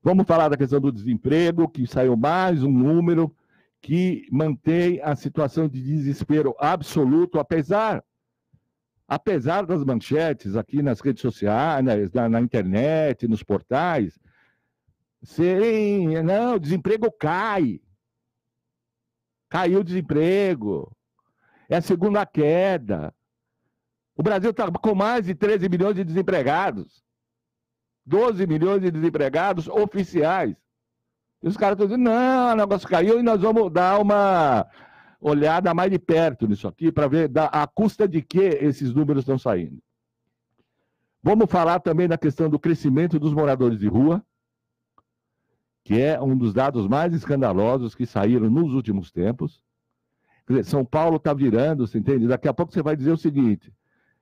Vamos falar da questão do desemprego, que saiu mais um número que mantém a situação de desespero absoluto, apesar das manchetes aqui nas redes sociais, na internet, nos portais, não, o desemprego cai. Caiu o desemprego. É a segunda queda. O Brasil está com mais de 13 milhões de desempregados. 12 milhões de desempregados oficiais. E os caras estão dizendo, não, o negócio caiu e nós vamos dar uma olhada mais de perto nisso aqui para ver a custa de que esses números estão saindo. Vamos falar também da questão do crescimento dos moradores de rua, que é um dos dados mais escandalosos que saíram nos últimos tempos. Quer dizer, São Paulo está virando, você entende? Daqui a pouco você vai dizer o seguinte,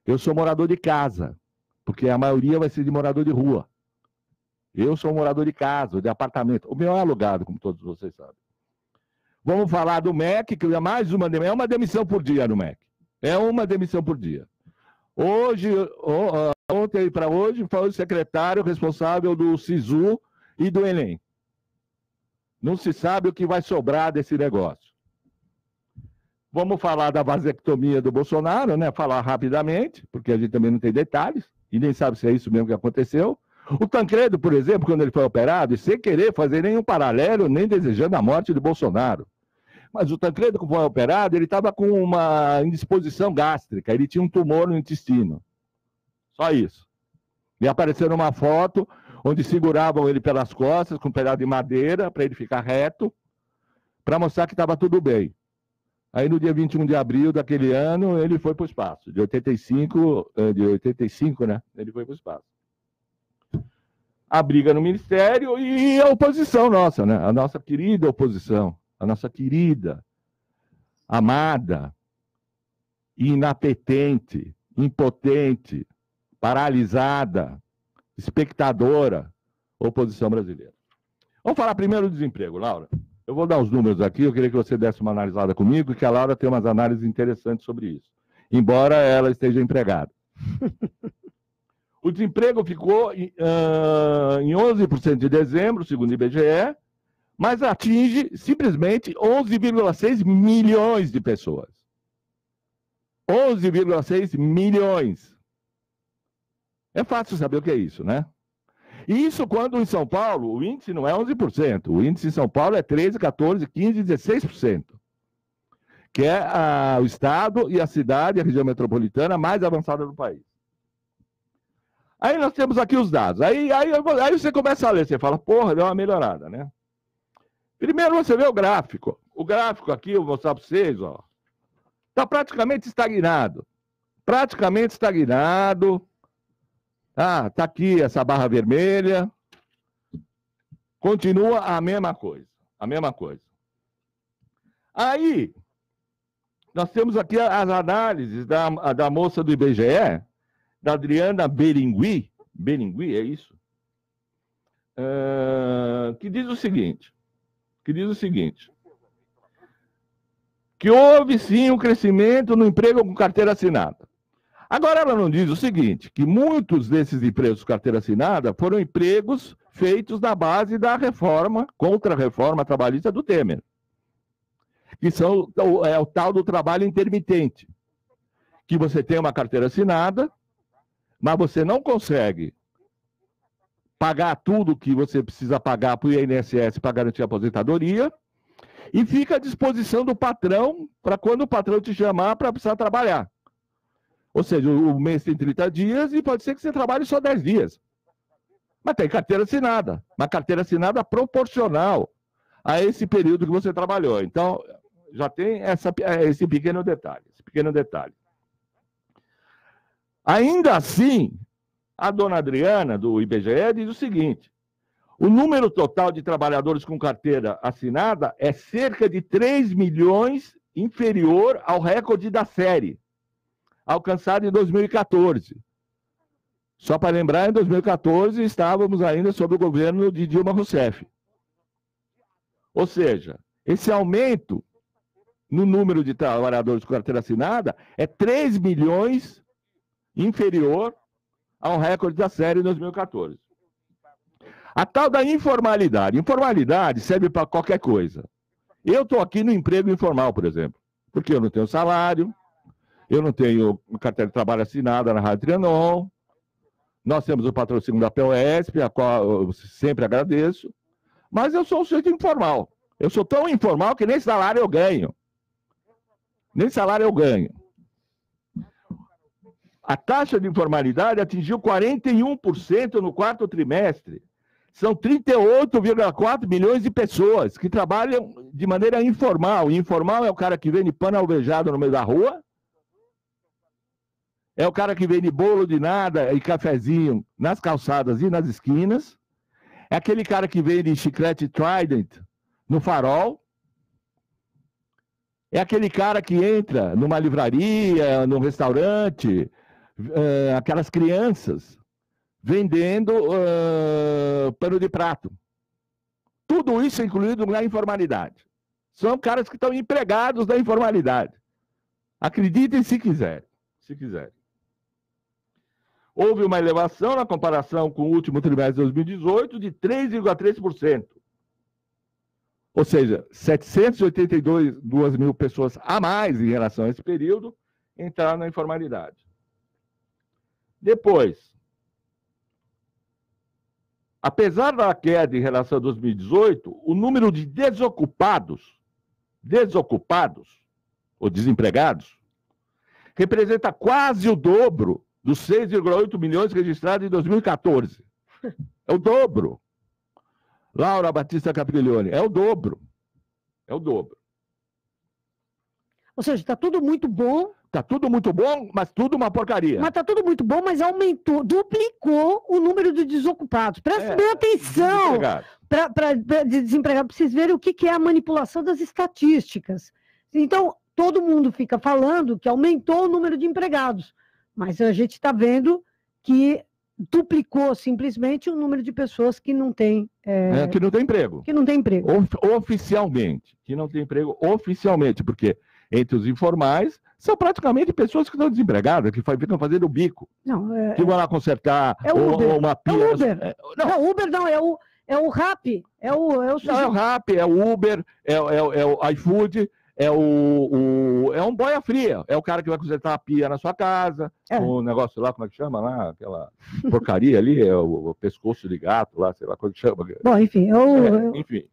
eu sou morador de casa, porque a maioria vai ser de morador de rua. Eu sou morador de casa, de apartamento. O meu é alugado, como todos vocês sabem. Vamos falar do MEC, que é mais uma demissão. É uma demissão por dia no MEC. É uma demissão por dia. Ontem para hoje, foi o secretário responsável do SISU e do Enem. Não se sabe o que vai sobrar desse negócio. Vamos falar da vasectomia do Bolsonaro, né? Falar rapidamente, porque a gente também não tem detalhes, e nem sabe se é isso mesmo que aconteceu. O Tancredo, por exemplo, quando ele foi operado, e sem querer fazer nenhum paralelo, nem desejando a morte de Bolsonaro. Mas o Tancredo, quando foi operado, ele estava com uma indisposição gástrica, ele tinha um tumor no intestino. Só isso. E apareceu numa foto onde seguravam ele pelas costas com um pedaço de madeira para ele ficar reto, para mostrar que estava tudo bem. Aí no dia 21 de abril daquele ano, ele foi para o espaço. De 85, né? Ele foi para o espaço. A briga no Ministério e a oposição nossa, né? A nossa querida oposição, a nossa querida, amada, inapetente, impotente, paralisada, espectadora, oposição brasileira. Vamos falar primeiro do desemprego, Laura. Eu vou dar os números aqui, eu queria que você desse uma analisada comigo, que a Laura tem umas análises interessantes sobre isso, embora ela esteja empregada. O desemprego ficou em 11% de dezembro, segundo o IBGE, mas atinge simplesmente 11,6 milhões de pessoas. 11,6 milhões. É fácil saber o que é isso, né? E isso quando em São Paulo o índice não é 11%, o índice em São Paulo é 13%, 14%, 15%, 16%, que é o estado e a cidade, a região metropolitana mais avançada do país. Aí nós temos aqui os dados. Aí você começa a ler, você fala, porra, deu uma melhorada, né? Primeiro você vê o gráfico. O gráfico aqui, eu vou mostrar para vocês, ó. Está praticamente estagnado. Praticamente estagnado. Ah, tá aqui essa barra vermelha. Continua a mesma coisa. A mesma coisa. Aí, nós temos aqui as análises da moça do IBGE, da Adriana Berengui, é isso? Que diz o seguinte, que houve sim um crescimento no emprego com carteira assinada. Agora ela não diz o seguinte, que muitos desses empregos com carteira assinada foram empregos feitos na base da reforma, contra-reforma trabalhista do Temer, que é o tal do trabalho intermitente, que você tem uma carteira assinada, mas você não consegue pagar tudo que você precisa pagar para o INSS para garantir a aposentadoria e fica à disposição do patrão para quando o patrão te chamar para precisar trabalhar. Ou seja, o mês tem 30 dias e pode ser que você trabalhe só 10 dias. Mas tem carteira assinada. Uma carteira assinada proporcional a esse período que você trabalhou. Então, já tem esse pequeno detalhe. Ainda assim, a dona Adriana, do IBGE, diz o seguinte, o número total de trabalhadores com carteira assinada é cerca de 3 milhões inferior ao recorde da série, alcançado em 2014. Só para lembrar, em 2014 estávamos ainda sob o governo de Dilma Rousseff. Ou seja, esse aumento no número de trabalhadores com carteira assinada é 3 milhões inferior ao recorde da série em 2014. A tal da informalidade. Informalidade serve para qualquer coisa. Eu estou aqui no emprego informal, por exemplo, porque eu não tenho salário, eu não tenho carteira de trabalho assinada na Rádio Trianon, nós temos o patrocínio da POSP, a qual eu sempre agradeço, mas eu sou um sujeito informal. Eu sou tão informal que nem salário eu ganho. Nem salário eu ganho. A taxa de informalidade atingiu 41% no quarto trimestre. São 38,4 milhões de pessoas que trabalham de maneira informal. E informal é o cara que vende pano alvejado no meio da rua, é o cara que vende bolo de nada e cafezinho nas calçadas e nas esquinas, é aquele cara que vende chiclete Trident no farol, é aquele cara que entra numa livraria, num restaurante, aquelas crianças vendendo pano de prato. Tudo isso é incluído na informalidade. São caras que estão empregados na informalidade. Acreditem se quiserem. Se quiserem. Houve uma elevação na comparação com o último trimestre de 2018 de 3,3%. Ou seja, 782 mil pessoas a mais em relação a esse período entraram na informalidade. Depois, apesar da queda em relação a 2018, o número de desocupados ou desempregados, representa quase o dobro dos 6,8 milhões registrados em 2014. É o dobro. Laura Batista Capriglione, é o dobro. É o dobro. Ou seja, está tudo muito bom. Está tudo muito bom, mas tudo uma porcaria. Mas está tudo muito bom, mas aumentou, duplicou o número de desocupados. Presta bem atenção para desempregados, para vocês verem o que é a manipulação das estatísticas. Então, todo mundo fica falando que aumentou o número de empregados, mas a gente está vendo que duplicou simplesmente o número de pessoas que não têm... que não tem emprego. Que não tem emprego. Oficialmente. Que não tem emprego oficialmente, porque entre os informais são praticamente pessoas que estão desempregadas, que ficam fazendo bico. Não, que vão lá consertar ou uma pia. É o Uber. Não, Uber não, é o Rappi. Não, é o Rappi, é o Uber, é o iFood, é um boia fria. É o cara que vai consertar a pia na sua casa, o negócio lá, como é que chama lá? Aquela porcaria ali, é o pescoço de gato lá, sei lá como que chama. Bom, enfim, enfim.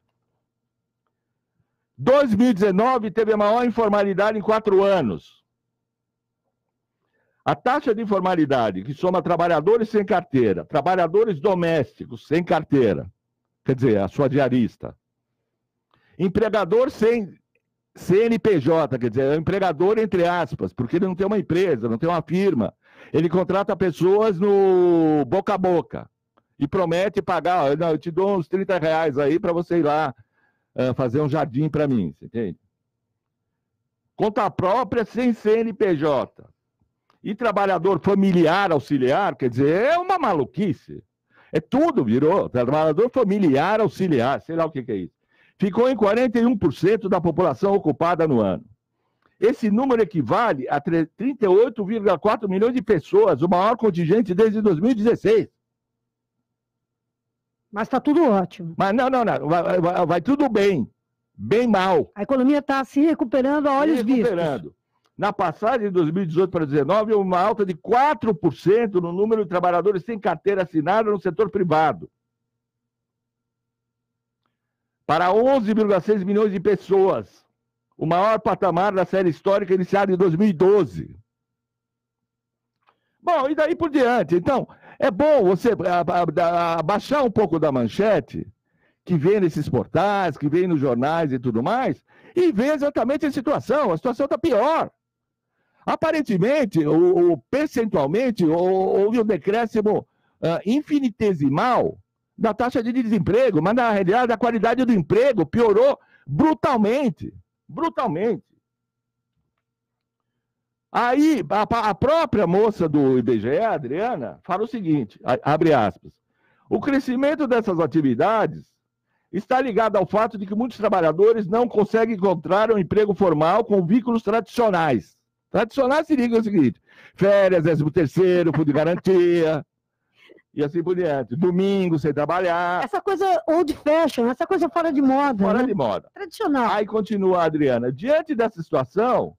2019 teve a maior informalidade em 4 anos. A taxa de informalidade, que soma trabalhadores sem carteira, trabalhadores domésticos sem carteira, quer dizer, a sua diarista, empregador sem CNPJ, quer dizer, é um empregador entre aspas, porque ele não tem uma empresa, não tem uma firma, ele contrata pessoas no boca a boca e promete pagar, eu te dou uns R$30 aí para você ir lá fazer um jardim para mim, você entende? Conta própria sem CNPJ. E trabalhador familiar auxiliar, quer dizer, é uma maluquice. É tudo, virou. Trabalhador familiar auxiliar, sei lá o que é isso. Ficou em 41% da população ocupada no ano. Esse número equivale a 38,4 milhões de pessoas, o maior contingente desde 2016. Mas está tudo ótimo. Mas não. Vai tudo bem. Bem mal. A economia está se recuperando a olhos vistos. Na passagem de 2018 para 2019, houve uma alta de 4% no número de trabalhadores sem carteira assinada no setor privado. Para 11,6 milhões de pessoas. O maior patamar da série histórica iniciada em 2012. Bom, e daí por diante. Então, é bom você abaixar um pouco da manchete, que vem nesses portais, que vem nos jornais e tudo mais, e ver exatamente a situação. A situação está pior. Aparentemente, percentualmente, houve um decréscimo infinitesimal da taxa de desemprego, mas na realidade a qualidade do emprego piorou brutalmente. Brutalmente. Aí, a própria moça do IBGE, a Adriana, fala o seguinte, abre aspas, o crescimento dessas atividades está ligado ao fato de que muitos trabalhadores não conseguem encontrar um emprego formal com vínculos tradicionais. Tradicionais significa o seguinte, férias, 13º, fundo de garantia, E assim por diante. Domingo, sem trabalhar. Essa coisa old fashion, essa coisa fora de moda. Fora né? de moda. Tradicional. Aí continua a Adriana. Diante dessa situação,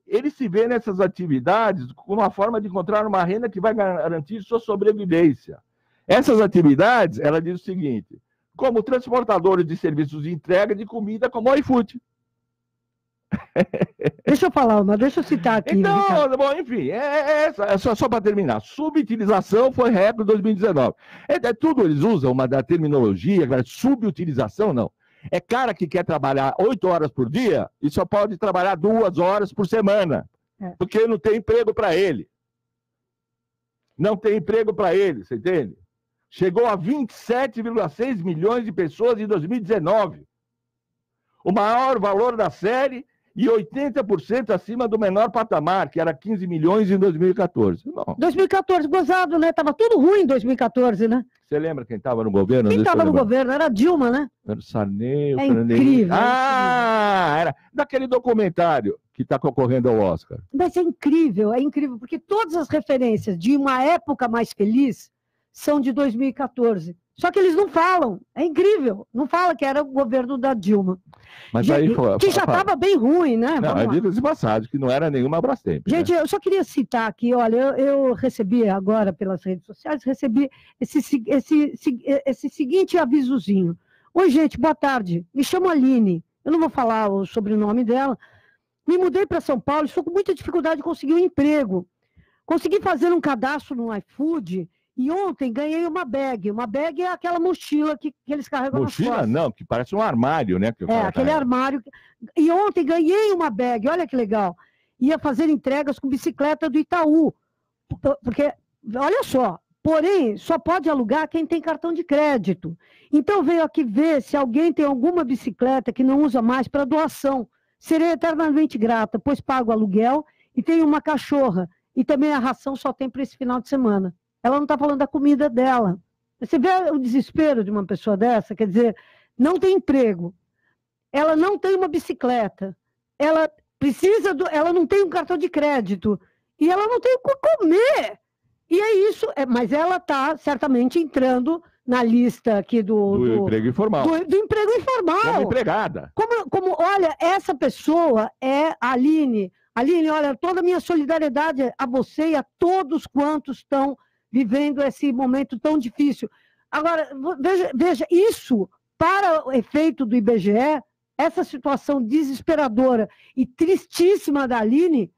ele se vê nessas atividades como uma forma de encontrar uma renda que vai garantir sua sobrevivência. Essas atividades, ela diz o seguinte, como transportadores de serviços de entrega de comida como o iFood. Deixa eu falar deixa eu citar aqui. Então, bom, enfim, só para terminar. Subutilização foi recorde em 2019. Tudo eles usam uma da terminologia, subutilização não. É cara que quer trabalhar 8 horas por dia e só pode trabalhar 2 horas por semana. Porque não tem emprego para ele. Não tem emprego para ele, você entende? Chegou a 27,6 milhões de pessoas em 2019. O maior valor da série e 80% acima do menor patamar, que era 15 milhões em 2014. Bom, 2014, gozado, né? Tava tudo ruim em 2014, né? Você lembra quem estava no governo? Quem estava no governo? Era a Dilma, né? Era o Sarney, o Fernando incrível. Era daquele documentário que está concorrendo ao Oscar. Mas é incrível, porque todas as referências de uma época mais feliz são de 2014. Só que eles não falam. É incrível. Não fala que era o governo da Dilma. Mas aí que já estava bem ruim, né? Não, é diga-se de passagem, que não era nenhuma Brastemp. Gente, né? Eu só queria citar aqui, olha, eu recebi agora pelas redes sociais, esse seguinte avisozinho. Oi, gente, boa tarde. Me chamo Aline. Eu não vou falar o sobrenome dela. Me mudei para São Paulo e estou com muita dificuldade de conseguir um emprego. Consegui fazer um cadastro no iFood e ontem ganhei uma bag. Uma bag é aquela mochila que eles carregam nas costas. Mochila não, que parece um armário, né? Que aquele armário. E ontem ganhei uma bag, olha que legal. Ia fazer entregas com bicicleta do Itaú. Porque, olha só, porém, só pode alugar quem tem cartão de crédito. Então, veio aqui ver se alguém tem alguma bicicleta que não usa mais para doação. Serei eternamente grata, pois pago aluguel e tenho uma cachorra. E também a ração só tem para esse final de semana. Ela não está falando da comida dela. Você vê o desespero de uma pessoa dessa? Quer dizer, não tem emprego. Ela não tem uma bicicleta. Ela ela não tem um cartão de crédito. E ela não tem o que comer. E é isso. Mas ela está certamente entrando na lista aqui do emprego informal. Do emprego informal. Como empregada. Olha, essa pessoa é a Aline. Aline, olha, toda a minha solidariedade a você e a todos quantos estão vivendo esse momento tão difícil. Agora, veja, isso, para o efeito do IBGE, essa situação desesperadora e tristíssima da Aline,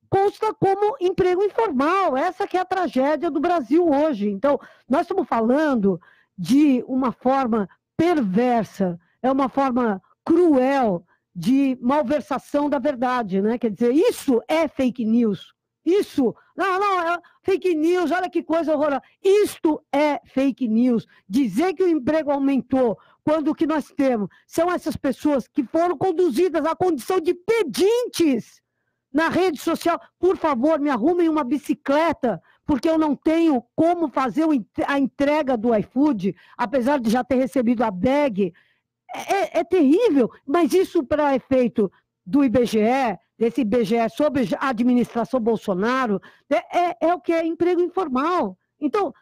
consta como emprego informal. Essa que é a tragédia do Brasil hoje. Então, nós estamos falando de uma forma perversa, é uma forma cruel de malversação da verdade, né? Quer dizer, isso é fake news. Isso, é fake news, olha que coisa horrorosa. Isto é fake news. Dizer que o emprego aumentou quando o que nós temos são essas pessoas que foram conduzidas à condição de pedintes na rede social. Por favor, me arrumem uma bicicleta, porque eu não tenho como fazer a entrega do iFood, apesar de já ter recebido a bag. É terrível, mas isso para efeito do IBGE, desse IBGE sobre a administração Bolsonaro, é o que é emprego informal. Então,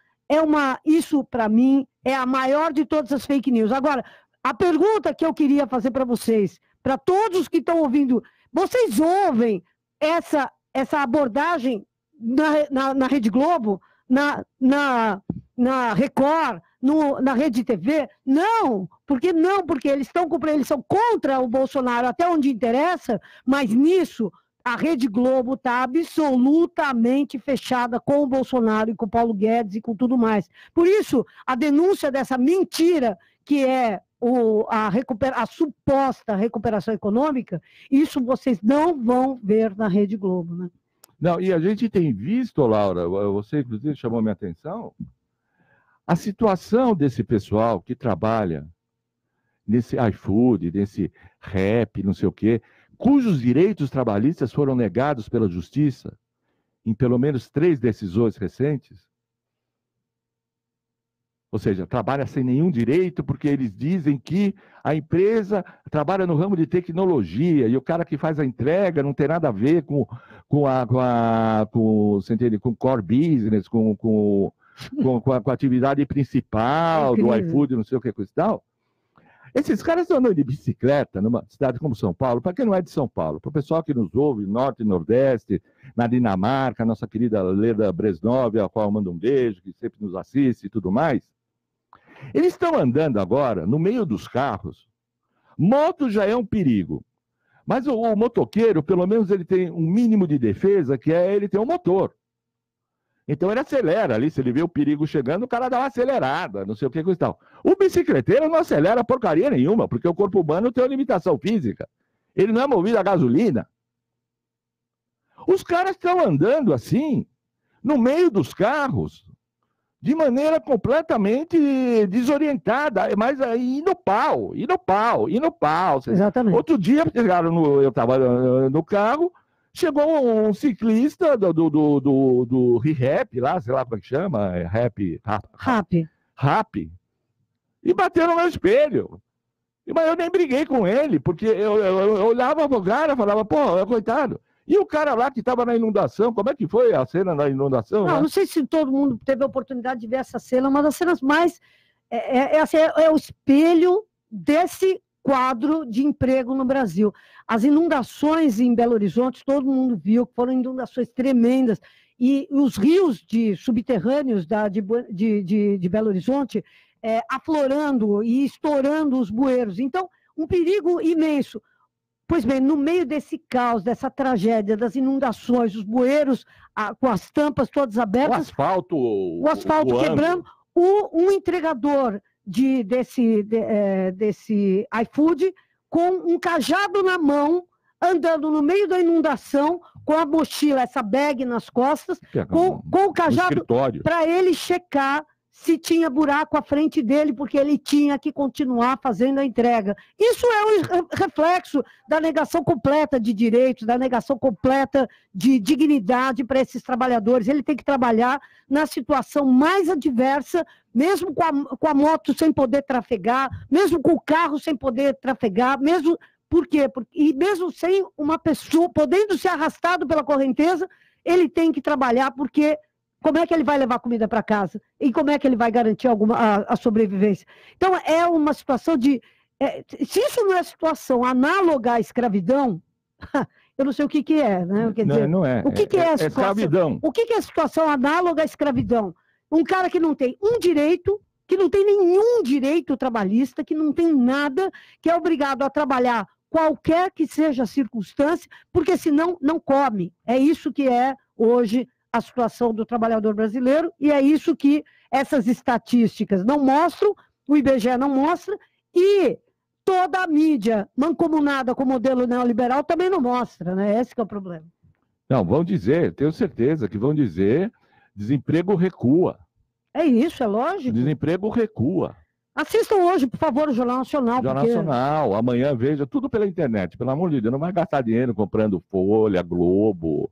isso para mim é a maior de todas as fake news. Agora, a pergunta que eu queria fazer para vocês, para todos que estão ouvindo, vocês ouvem essa abordagem na Rede Globo, na Record, na Rede TV? Não, porque eles são contra o Bolsonaro até onde interessa, mas nisso a Rede Globo está absolutamente fechada com o Bolsonaro e com o Paulo Guedes e com tudo mais. Por isso, a denúncia dessa mentira que é a suposta recuperação econômica, isso vocês não vão ver na Rede Globo, né? Não, e a gente tem visto, Laura, você inclusive chamou minha atenção, a situação desse pessoal que trabalha nesse iFood, nesse rap, não sei o quê, cujos direitos trabalhistas foram negados pela Justiça em pelo menos 3 decisões recentes. Ou seja, trabalha sem nenhum direito porque eles dizem que a empresa trabalha no ramo de tecnologia e o cara que faz a entrega não tem nada a ver com core business, com com a atividade principal do iFood, não sei o que, coisa e tal. Esses caras andam de bicicleta numa cidade como São Paulo, para quem não é de São Paulo, para o pessoal que nos ouve, Norte e Nordeste, na Dinamarca, nossa querida Leda Bresnov, a qual eu mando um beijo, que sempre nos assiste e tudo mais. Eles estão andando agora no meio dos carros. Moto já é um perigo. Mas o motoqueiro, pelo menos, ele tem um mínimo de defesa, que é ele ter um motor. Então ele acelera ali, se ele vê o perigo chegando, o cara dá uma acelerada, não sei o que e tal. O bicicleteiro não acelera porcaria nenhuma, porque o corpo humano tem uma limitação física. Ele não é movido a gasolina. Os caras estão andando assim, no meio dos carros, de maneira completamente desorientada, mas aí no pau. Exatamente. Outro dia, eu estava no carro, chegou um ciclista do ReHap, lá, sei lá como é que chama, Rap, e bateu no meu espelho. Mas eu nem briguei com ele, porque eu olhava pro cara e falava, pô, coitado. E o cara lá que estava na inundação, como é que foi a cena da inundação? Não sei se todo mundo teve a oportunidade de ver essa cena, uma das cenas mais... É o espelho desse quadro de emprego no Brasil. As inundações em Belo Horizonte, todo mundo viu, foram inundações tremendas, e os rios subterrâneos de Belo Horizonte aflorando e estourando os bueiros. Então, um perigo imenso. Pois bem, no meio desse caos, dessa tragédia, das inundações, os bueiros com as tampas todas abertas... O asfalto quebrando, um entregador desse iFood com um cajado na mão, andando no meio da inundação, com a mochila, essa bag nas costas, com o cajado para ele checar se tinha buraco à frente dele, porque ele tinha que continuar fazendo a entrega. Isso é um reflexo da negação completa de direitos, da negação completa de dignidade para esses trabalhadores. Ele tem que trabalhar na situação mais adversa, mesmo com a moto sem poder trafegar, mesmo com o carro sem poder trafegar, mesmo... Por quê? E mesmo sem uma pessoa podendo ser arrastado pela correnteza, ele tem que trabalhar, porque... Como é que ele vai levar comida para casa? E como é que ele vai garantir a sobrevivência? Então, é uma situação de... se isso não é situação análoga à escravidão, eu não sei o que é, né? Quer dizer, não é. O que é a situação? Escravidão. O que é a situação análoga à escravidão? Um cara que não tem um direito, que não tem nenhum direito trabalhista, que não tem nada, que é obrigado a trabalhar qualquer que seja a circunstância, porque senão não come. É isso que é hoje a situação do trabalhador brasileiro, e é isso que essas estatísticas não mostram, o IBGE não mostra, e toda a mídia mancomunada com o modelo neoliberal também não mostra, né? Esse que é o problema. Não, vão dizer, tenho certeza que vão dizer, desemprego recua. É isso, é lógico. Desemprego recua. Assistam hoje, por favor, o Jornal Nacional. Jornal Nacional, amanhã veja, tudo pela internet, pelo amor de Deus, não vai gastar dinheiro comprando Folha, Globo...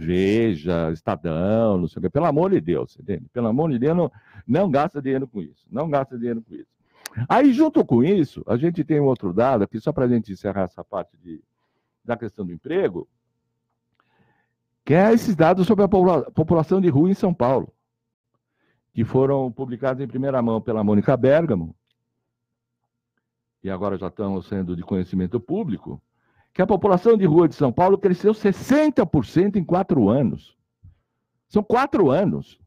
Veja, Estadão, não sei o que, pelo amor de Deus, entende? Pelo amor de Deus, não gasta dinheiro com isso, não gasta dinheiro com isso. Aí, junto com isso, a gente tem um outro dado aqui, só para a gente encerrar essa parte da questão do emprego, que é esses dados sobre a população de rua em São Paulo, que foram publicados em primeira mão pela Mônica Bergamo, e agora já estão sendo de conhecimento público, que a população de rua de São Paulo cresceu 60% em 4 anos. São 4 anos.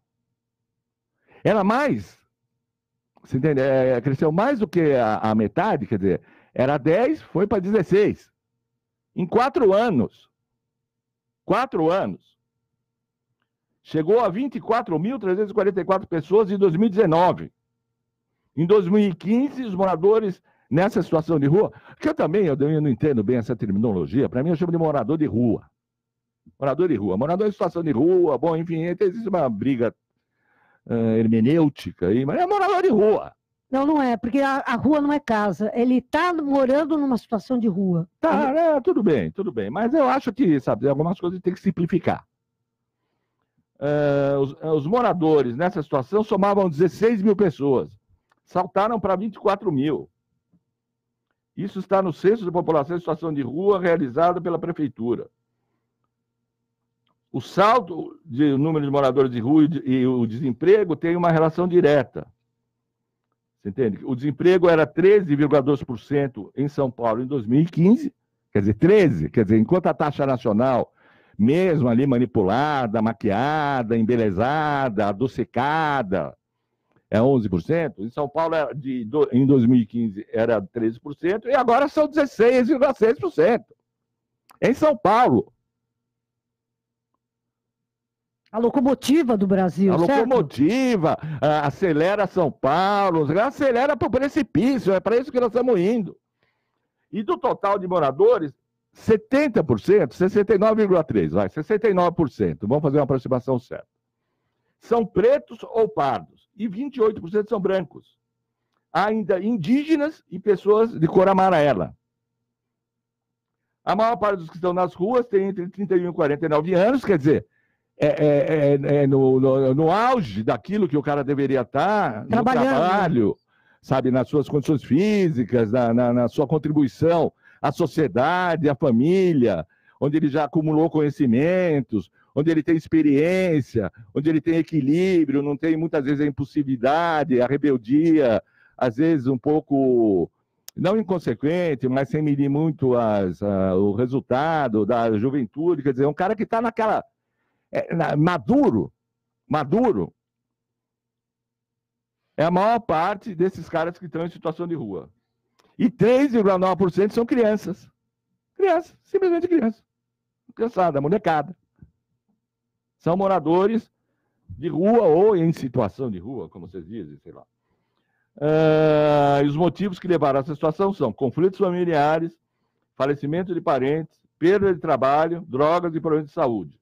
Era mais, você entende? Cresceu mais do que a metade, quer dizer, era 10, foi para 16. Em 4 anos. 4 anos. Chegou a 24.344 pessoas em 2019. Em 2015, os moradores... Nessa situação de rua, que eu não entendo bem essa terminologia, para mim eu chamo de morador de rua. Morador de rua. Morador em situação de rua, bom, enfim, existe uma briga hermenêutica aí, mas é morador de rua. Não é, porque a rua não é casa. Ele está morando numa situação de rua. Tá, tudo bem, mas eu acho que, sabe, algumas coisas tem que simplificar. Os moradores nessa situação somavam 16 mil pessoas. Saltaram para 24 mil. Isso está no Censo de População em Situação de Rua, realizado pela Prefeitura. O saldo de número de moradores de rua e o desemprego tem uma relação direta. Você entende? O desemprego era 13,2% em São Paulo em 2015, quer dizer, 13%, quer dizer, enquanto a taxa nacional, mesmo ali manipulada, maquiada, embelezada, adocicada, é 11%, em São Paulo em 2015 era 13%, e agora são 16,6%. Em São Paulo. A locomotiva do Brasil, certo? Locomotiva, acelera São Paulo, acelera para o precipício, é para isso que nós estamos indo. E do total de moradores, 70%, 69,3%, vai, 69%, vamos fazer uma aproximação certa. São pretos ou pardos, e 28% são brancos. Há ainda indígenas e pessoas de cor amarela. A maior parte dos que estão nas ruas tem entre 31 e 49 anos, quer dizer, no auge daquilo que o cara deveria estar, no trabalho, sabe, nas suas condições físicas, na sua contribuição à sociedade, à família, onde ele já acumulou conhecimentos, onde ele tem experiência, onde ele tem equilíbrio, não tem muitas vezes a impulsividade, a rebeldia, às vezes um pouco, não inconsequente, mas sem medir muito o resultado da juventude, quer dizer, um cara que está naquela... maduro, é a maior parte desses caras que estão em situação de rua. E 3,9% são crianças. Crianças, simplesmente crianças. Criançada, molecada. São moradores de rua ou em situação de rua, como vocês dizem, sei lá. E os motivos que levaram a essa situação são conflitos familiares, falecimento de parentes, perda de trabalho, drogas e problemas de saúde,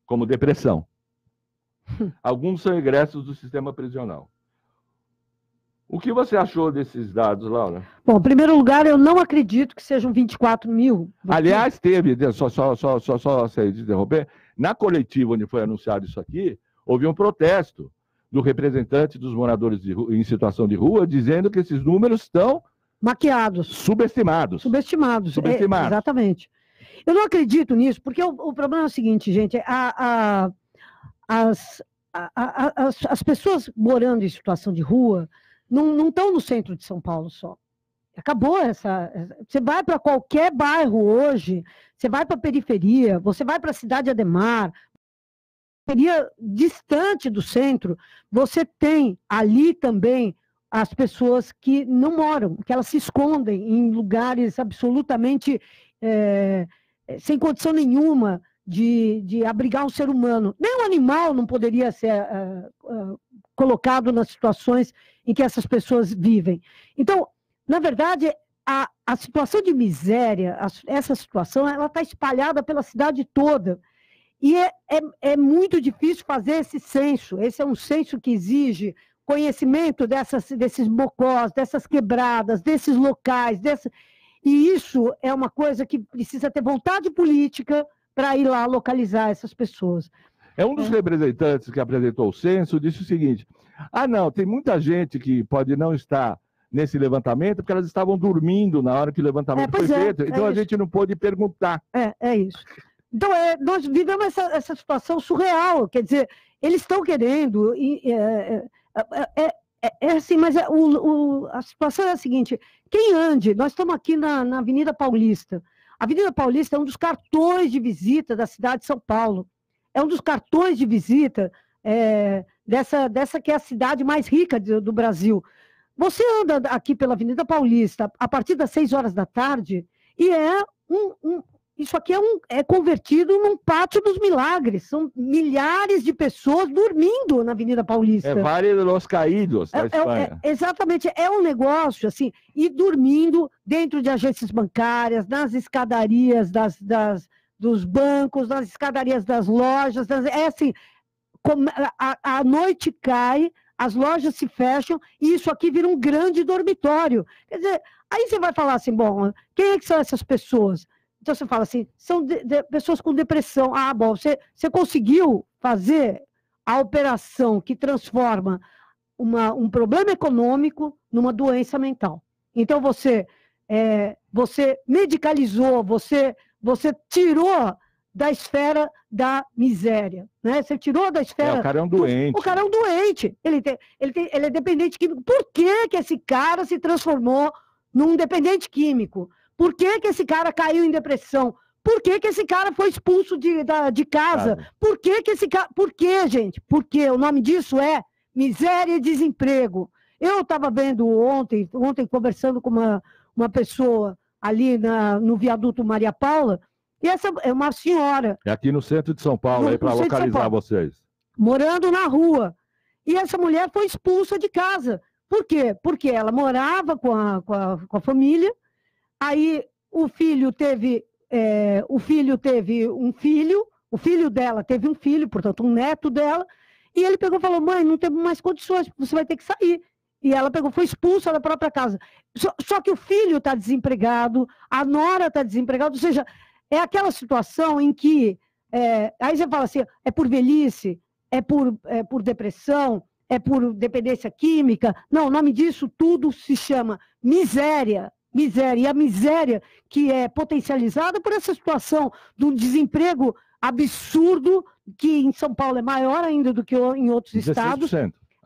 como depressão. Alguns são egressos do sistema prisional. O que você achou desses dados, Laura? Bom, em primeiro lugar, eu não acredito que sejam 24 mil. Aliás, teve, só se interromper, na coletiva onde foi anunciado isso aqui, houve um protesto do representante dos moradores em situação de rua, dizendo que esses números estão... maquiados. Subestimados. Exatamente. Eu não acredito nisso, porque o problema é o seguinte, gente, as pessoas morando em situação de rua não estão no centro de São Paulo só. Acabou essa... Você vai para qualquer bairro hoje, você vai para a periferia, você vai para a Cidade Ademar, periferia distante do centro, você tem ali também as pessoas que não moram, que elas se escondem em lugares absolutamente sem condição nenhuma de abrigar um ser humano. Nem um animal não poderia ser colocado nas situações em que essas pessoas vivem. Então, na verdade, a situação de miséria, essa situação, ela está espalhada pela cidade toda. E é muito difícil fazer esse censo. Esse é um censo que exige conhecimento desses bocós, dessas quebradas, desses locais. E isso é uma coisa que precisa ter vontade política para ir lá localizar essas pessoas. Um dos representantes que apresentou o censo disse o seguinte: não, tem muita gente que pode não estar nesse levantamento porque elas estavam dormindo na hora que o levantamento foi feito, então a gente não pôde perguntar. É isso. Então, nós vivemos essa situação surreal, quer dizer, eles estão querendo... assim, mas a situação é a seguinte, nós estamos aqui na Avenida Paulista. A Avenida Paulista é um dos cartões de visita da cidade de São Paulo. É um dos cartões de visita dessa que é a cidade mais rica do Brasil. Você anda aqui pela Avenida Paulista a partir das 6 horas da tarde e isso aqui é convertido num pátio dos milagres. São milhares de pessoas dormindo na Avenida Paulista. Vale dos Caídos da Espanha. Exatamente. É um negócio, assim, e dormindo dentro de agências bancárias, nas escadarias dos bancos, nas escadarias das lojas. Assim, a noite cai, as lojas se fecham, e isso aqui vira um grande dormitório. Quer dizer, aí você vai falar assim, bom, quem é que são essas pessoas? Então você fala assim, são pessoas com depressão. Bom, você conseguiu fazer a operação que transforma um problema econômico numa doença mental. Então você medicalizou, você tirou da esfera da miséria, né? Você tirou da esfera... O cara é um doente. O cara é um doente. Ele é dependente químico. Por que que esse cara se transformou num dependente químico? Por que que esse cara caiu em depressão? Por que que esse cara foi expulso de casa? Por que que esse cara... Por que, gente? Porque o nome disso é miséria e desemprego. Eu estava vendo ontem conversando com uma pessoa ali no viaduto Maria Paula, e essa é uma senhora. É aqui no centro de São Paulo, aí para localizar vocês. Morando na rua. E essa mulher foi expulsa de casa. Por quê? Porque ela morava com a família, aí o filho teve um filho, o filho dela teve um filho, portanto, um neto dela, e ele pegou e falou: mãe, não temos mais condições, você vai ter que sair. E ela foi expulsa da própria casa. Só que o filho está desempregado, a nora está desempregada, ou seja, é aquela situação em que, aí você fala assim, é por velhice, é por depressão, é por dependência química. Não, o nome disso tudo se chama miséria. Miséria. E a miséria que é potencializada por essa situação do desemprego absurdo, que em São Paulo é maior ainda do que em outros 16%. Estados.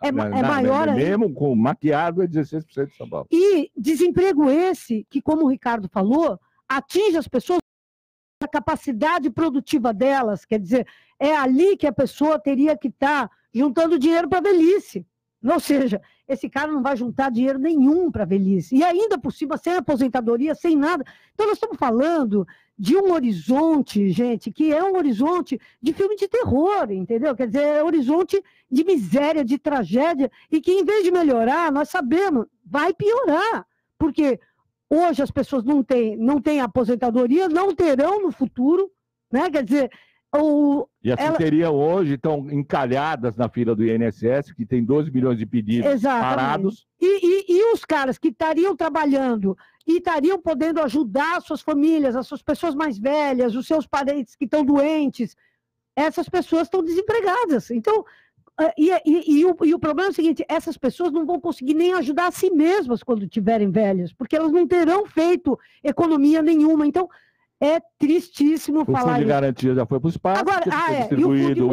É maior ainda. Mesmo com maquiado é 16% de São Paulo. E desemprego esse, que como o Ricardo falou, atinge as pessoas a capacidade produtiva delas, quer dizer, é ali que a pessoa teria que estar juntando dinheiro para a velhice. Ou seja, esse cara não vai juntar dinheiro nenhum para a velhice. E ainda por cima, sem aposentadoria, sem nada. Então, nós estamos falando de um horizonte, gente, que é um horizonte de filme de terror, entendeu? Quer dizer, é um horizonte de miséria, de tragédia, e que, em vez de melhorar, nós sabemos, vai piorar. Porque hoje as pessoas não têm aposentadoria, não terão no futuro, né? Quer dizer... E assim teriam hoje, estão encalhadas na fila do INSS, que tem 12 milhões de pedidos parados. E os caras que estariam trabalhando e estariam podendo ajudar as suas famílias, as suas pessoas mais velhas, os seus parentes que estão doentes, essas pessoas estão desempregadas. Então, o problema é o seguinte, essas pessoas não vão conseguir nem ajudar a si mesmas quando tiverem velhas, porque elas não terão feito economia nenhuma. Então, é tristíssimo falar isso. O Fundo de Garantia já foi para o espaço, agora, distribuído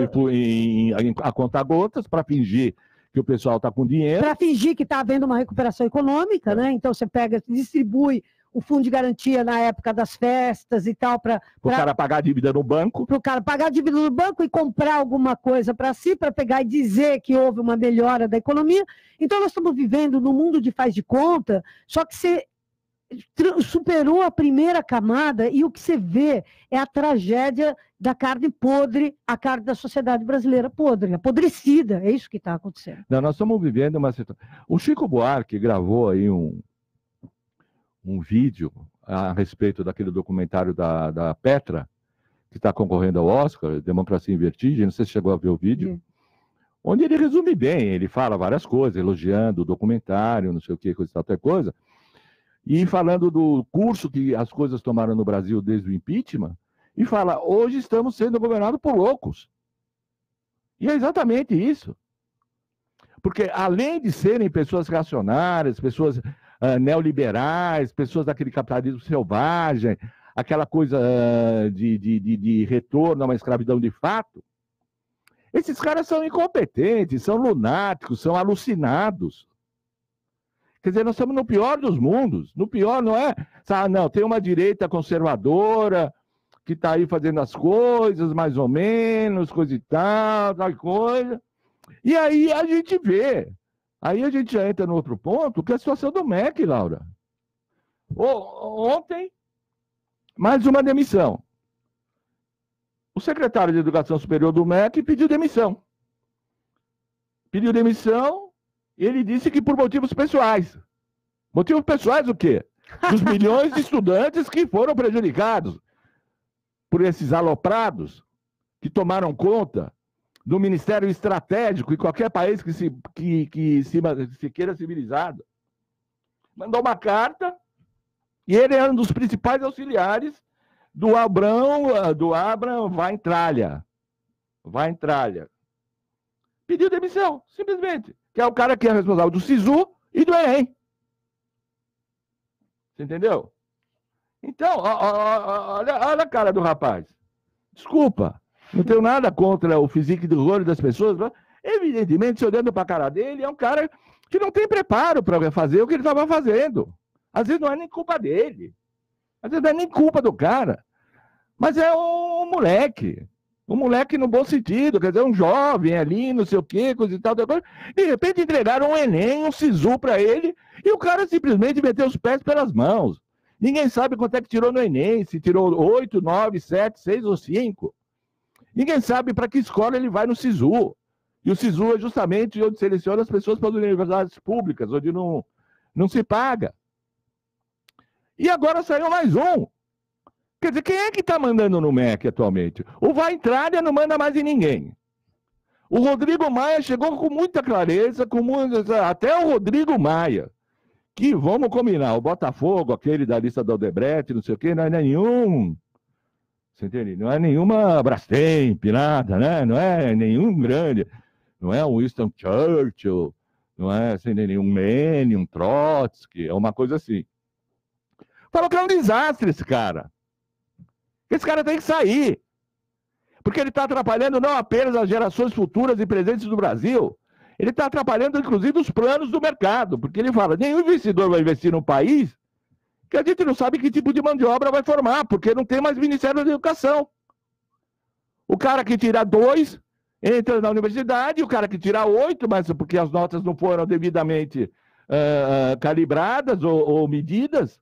a conta-gotas para fingir que o pessoal está com dinheiro. Para fingir que está havendo uma recuperação econômica, né? Então você distribui o Fundo de Garantia na época das festas e tal. Para o cara pagar a dívida no banco. Para o cara pagar a dívida no banco e comprar alguma coisa para si, para pegar e dizer que houve uma melhora da economia. Então nós estamos vivendo num mundo de faz de conta, só que você superou a primeira camada e o que você vê é a tragédia da carne podre, a carne da sociedade brasileira podre, apodrecida, é isso que está acontecendo. Não, nós estamos vivendo uma situação... O Chico Buarque gravou aí um vídeo a respeito daquele documentário da Petra, que está concorrendo ao Oscar, Democracia em Vertigem, não sei se chegou a ver o vídeo, onde ele resume bem, ele fala várias coisas, elogiando o documentário, não sei o que, coisa tal, coisa. E falando do curso que as coisas tomaram no Brasil desde o impeachment, e fala, hoje estamos sendo governados por loucos. E é exatamente isso. Porque além de serem pessoas reacionárias, pessoas neoliberais, pessoas daquele capitalismo selvagem, aquela coisa de retorno a uma escravidão de fato, esses caras são incompetentes, são lunáticos, são alucinados. Quer dizer, nós estamos no pior dos mundos. No pior, não é? Não, tem uma direita conservadora que está aí fazendo as coisas, mais ou menos, coisa e tal coisa. E aí a gente vê. Aí a gente já entra no outro ponto, que é a situação do MEC, Laura. Ontem, mais uma demissão. O secretário de Educação Superior do MEC pediu demissão. Pediu demissão... Ele disse que por motivos pessoais. Motivos pessoais o quê? Dos milhões de estudantes que foram prejudicados por esses aloprados que tomaram conta do Ministério Estratégico em qualquer país que se queira civilizado. Mandou uma carta e ele é um dos principais auxiliares do Abraham Weintraub. Pediu demissão, simplesmente. Que é o cara que é responsável do SISU e do Enem. Você entendeu? Então, olha a cara do rapaz. Desculpa, não tenho nada contra o físico de rigor das pessoas, mas, evidentemente, se olhando para a cara dele, é um cara que não tem preparo para fazer o que ele estava fazendo. Às vezes não é nem culpa dele, às vezes não é nem culpa do cara, mas é um moleque no bom sentido, quer dizer, um jovem ali, não sei o quê, coisa e tal. De repente entregaram um Enem, um SISU para ele, e o cara simplesmente meteu os pés pelas mãos. Ninguém sabe quanto é que tirou no Enem, se tirou 8, 9, 7, 6 ou 5. Ninguém sabe para que escola ele vai no SISU. E o SISU é justamente onde seleciona as pessoas para as universidades públicas, onde não se paga. E agora saiu mais um. Quer dizer, quem é que está mandando no MEC atualmente? O Weintraub não manda mais em ninguém. O Rodrigo Maia chegou com muita clareza, até o Rodrigo Maia, que, vamos combinar, o Botafogo, aquele da lista da Odebrecht, não sei o quê, não é nenhum, você entende? Não é nenhuma Brastemp, nada, né? Não é nenhum grande, não é um Winston Churchill, não é assim, nenhum Lenin, um Trotsky, é uma coisa assim. Falou que é um desastre esse cara. Esse cara tem que sair. Porque ele está atrapalhando não apenas as gerações futuras e presentes do Brasil, ele está atrapalhando, inclusive, os planos do mercado. Porque ele fala, nenhum investidor vai investir num país que a gente não sabe que tipo de mão de obra vai formar, porque não tem mais Ministério da Educação. O cara que tira 2 entra na universidade, o cara que tira 8, mas porque as notas não foram devidamente calibradas ou medidas,